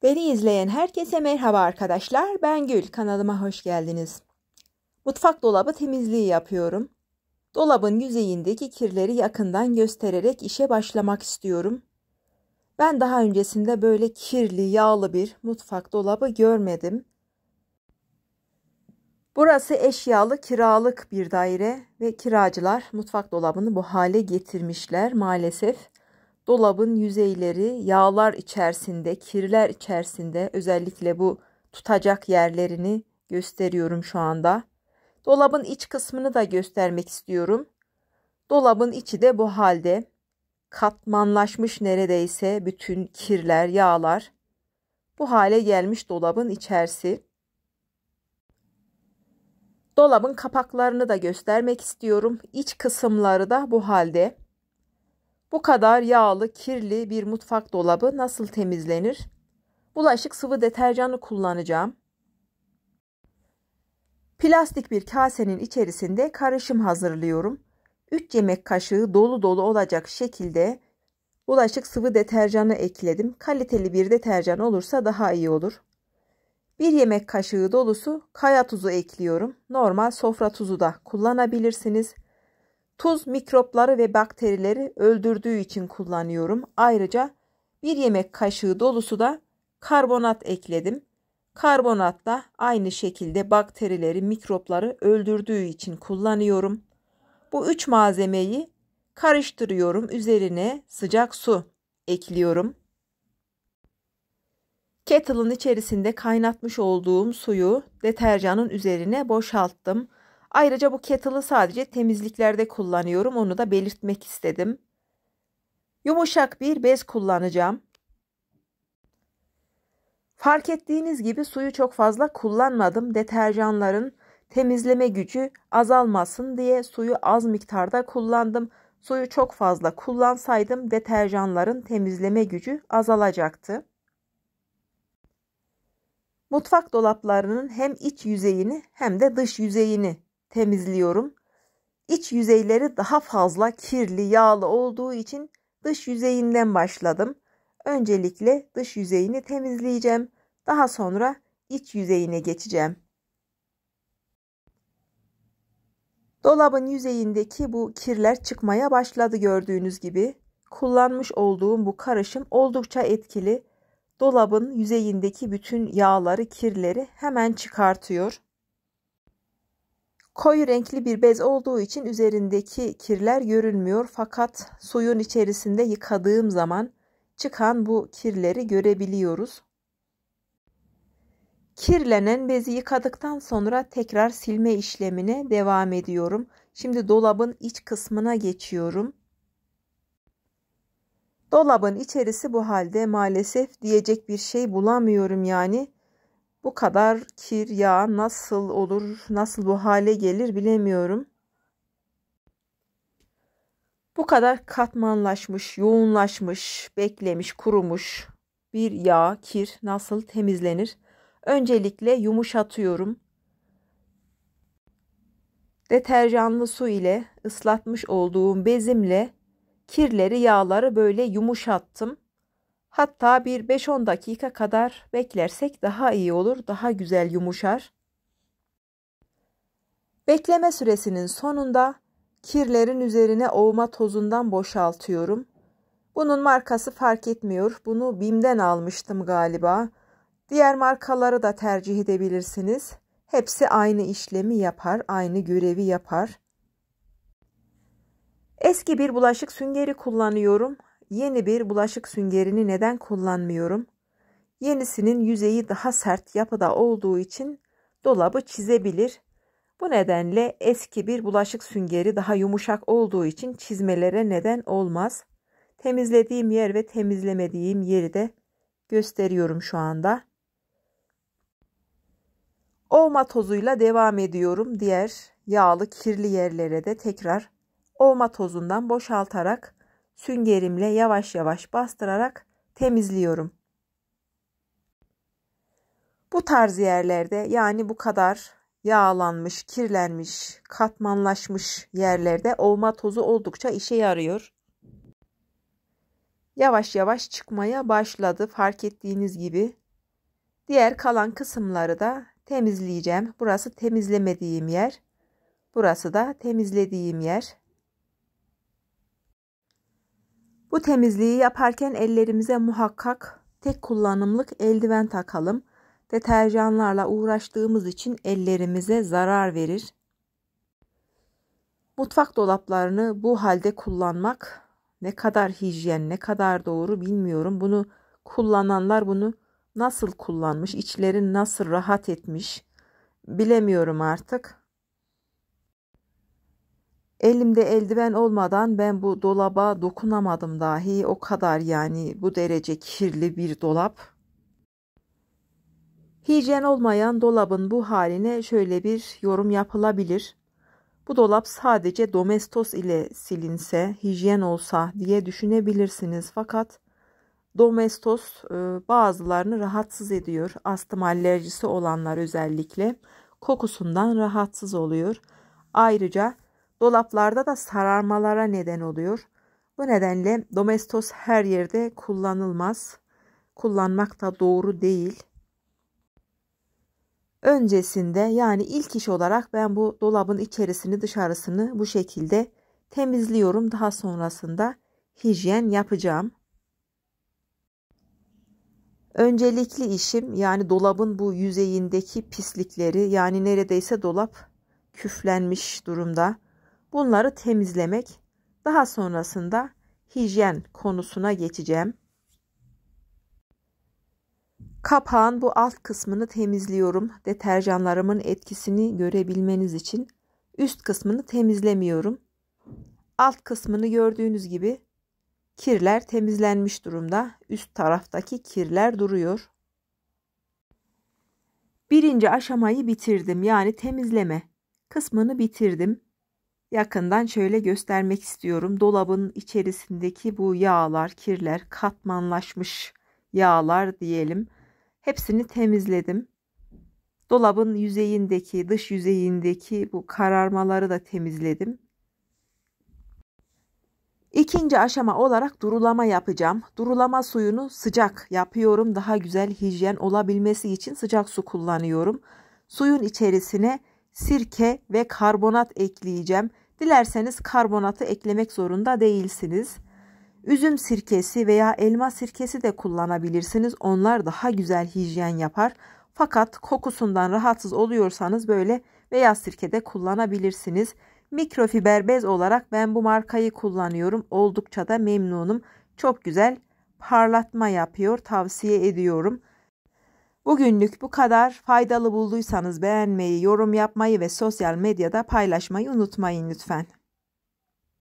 Beni izleyen herkese merhaba arkadaşlar. Ben Gül. Kanalıma hoş geldiniz. Mutfak dolabı temizliği yapıyorum. Dolabın yüzeyindeki kirleri yakından göstererek işe başlamak istiyorum. Ben daha öncesinde böyle kirli, yağlı bir mutfak dolabı görmedim. Burası eşyalı kiralık bir daire ve kiracılar mutfak dolabını bu hale getirmişler maalesef. Dolabın yüzeyleri yağlar içerisinde, kirler içerisinde, özellikle bu tutacak yerlerini gösteriyorum şu anda. Dolabın iç kısmını da göstermek istiyorum. Dolabın içi de bu halde. Katmanlaşmış neredeyse bütün kirler, yağlar. Bu hale gelmiş dolabın içerisi. Dolabın kapaklarını da göstermek istiyorum. İç kısımları da bu halde. Bu kadar yağlı, kirli bir mutfak dolabı nasıl temizlenir? Bulaşık sıvı deterjanı kullanacağım. Plastik bir kasenin içerisinde karışım hazırlıyorum. 3 yemek kaşığı dolu dolu olacak şekilde bulaşık sıvı deterjanı ekledim. Kaliteli bir deterjan olursa daha iyi olur. 1 yemek kaşığı dolusu kaya tuzu ekliyorum. Normal sofra tuzu da kullanabilirsiniz. Tuz mikropları ve bakterileri öldürdüğü için kullanıyorum. Ayrıca 1 yemek kaşığı dolusu da karbonat ekledim. Karbonat da aynı şekilde bakterileri, mikropları öldürdüğü için kullanıyorum. Bu 3 malzemeyi karıştırıyorum. Üzerine sıcak su ekliyorum. Kettle'ın içerisinde kaynatmış olduğum suyu deterjanın üzerine boşalttım. Ayrıca bu kettle'ı sadece temizliklerde kullanıyorum. Onu da belirtmek istedim. Yumuşak bir bez kullanacağım. Fark ettiğiniz gibi suyu çok fazla kullanmadım. Deterjanların temizleme gücü azalmasın diye suyu az miktarda kullandım. Suyu çok fazla kullansaydım deterjanların temizleme gücü azalacaktı. Mutfak dolaplarının hem iç yüzeyini hem de dış yüzeyini temizliyorum. İç yüzeyleri daha fazla kirli, yağlı olduğu için dış yüzeyinden başladım. Öncelikle dış yüzeyini temizleyeceğim. Daha sonra iç yüzeyine geçeceğim. Dolabın yüzeyindeki bu kirler çıkmaya başladı gördüğünüz gibi. Kullanmış olduğum bu karışım oldukça etkili. Dolabın yüzeyindeki bütün yağları, kirleri hemen çıkartıyor. Koyu renkli bir bez olduğu için üzerindeki kirler görünmüyor. Fakat suyun içerisinde yıkadığım zaman çıkan bu kirleri görebiliyoruz. Kirlenen bezi yıkadıktan sonra tekrar silme işlemine devam ediyorum. Şimdi dolabın iç kısmına geçiyorum. Dolabın içerisi bu halde, maalesef diyecek bir şey bulamıyorum yani. Bu kadar kir, yağ nasıl olur, nasıl bu hale gelir bilemiyorum. Bu kadar katmanlaşmış, yoğunlaşmış, beklemiş, kurumuş bir yağ, kir nasıl temizlenir? Öncelikle yumuşatıyorum. Deterjanlı su ile ıslatmış olduğum bezimle kirleri, yağları böyle yumuşattım. Hatta bir 5-10 dakika kadar beklersek daha iyi olur, daha güzel yumuşar. Bekleme süresinin sonunda kirlerin üzerine ovma tozundan boşaltıyorum. Bunun markası fark etmiyor. Bunu BİM'den almıştım galiba. Diğer markaları da tercih edebilirsiniz. Hepsi aynı işlemi yapar, aynı görevi yapar. Eski bir bulaşık süngeri kullanıyorum. Yeni bir bulaşık süngerini neden kullanmıyorum? Yenisinin yüzeyi daha sert yapıda olduğu için dolabı çizebilir. Bu nedenle eski bir bulaşık süngeri daha yumuşak olduğu için çizmelere neden olmaz. Temizlediğim yer ve temizlemediğim yeri de gösteriyorum şu anda. Ovma tozuyla devam ediyorum. Diğer yağlı, kirli yerlere de tekrar ovma tozundan boşaltarak süngerimle yavaş yavaş bastırarak temizliyorum. Bu tarz yerlerde, yani bu kadar yağlanmış, kirlenmiş, katmanlaşmış yerlerde ovma tozu oldukça işe yarıyor. Yavaş yavaş çıkmaya başladı fark ettiğiniz gibi. Diğer kalan kısımları da temizleyeceğim. Burası temizlemediğim yer. Burası da temizlediğim yer. Bu temizliği yaparken ellerimize muhakkak tek kullanımlık eldiven takalım. Deterjanlarla uğraştığımız için ellerimize zarar verir. Mutfak dolaplarını bu halde kullanmak ne kadar hijyen, ne kadar doğru bilmiyorum. Bunu kullananlar bunu nasıl kullanmış, içleri nasıl rahat etmiş bilemiyorum artık. Elimde eldiven olmadan ben bu dolaba dokunamadım dahi. O kadar yani bu derece kirli bir dolap. Hijyen olmayan dolabın bu haline şöyle bir yorum yapılabilir. Bu dolap sadece Domestos ile silinse, hijyen olsa diye düşünebilirsiniz. Fakat Domestos bazılarını rahatsız ediyor. Astım alerjisi olanlar özellikle kokusundan rahatsız oluyor. Ayrıca dolaplarda da sararmalara neden oluyor. Bu nedenle Domestos her yerde kullanılmaz. Kullanmak da doğru değil. Öncesinde yani ilk iş olarak ben bu dolabın içerisini dışarısını bu şekilde temizliyorum. Daha sonrasında hijyen yapacağım. Öncelikli işim yani dolabın bu yüzeyindeki pislikleri yani neredeyse dolap küflenmiş durumda. Bunları temizlemek. Daha sonrasında hijyen konusuna geçeceğim. Kapağın bu alt kısmını temizliyorum. Deterjanlarımın etkisini görebilmeniz için üst kısmını temizlemiyorum. Alt kısmını gördüğünüz gibi kirler temizlenmiş durumda. Üst taraftaki kirler duruyor. Birinci aşamayı bitirdim. Yani temizleme kısmını bitirdim. Yakından şöyle göstermek istiyorum. Dolabın içerisindeki bu yağlar, kirler, katmanlaşmış yağlar diyelim. Hepsini temizledim. Dolabın yüzeyindeki, dış yüzeyindeki bu kararmaları da temizledim. İkinci aşama olarak durulama yapacağım. Durulama suyunu sıcak yapıyorum. Daha güzel hijyen olabilmesi için sıcak su kullanıyorum. Suyun içerisine sirke ve karbonat ekleyeceğim. Dilerseniz karbonatı eklemek zorunda değilsiniz. Üzüm sirkesi veya elma sirkesi de kullanabilirsiniz. Onlar daha güzel hijyen yapar. Fakat kokusundan rahatsız oluyorsanız böyle beyaz sirke de kullanabilirsiniz. Mikrofiber bez olarak ben bu markayı kullanıyorum. Oldukça da memnunum. Çok güzel parlatma yapıyor. Tavsiye ediyorum. Bugünlük bu kadar. Faydalı bulduysanız beğenmeyi, yorum yapmayı ve sosyal medyada paylaşmayı unutmayın lütfen.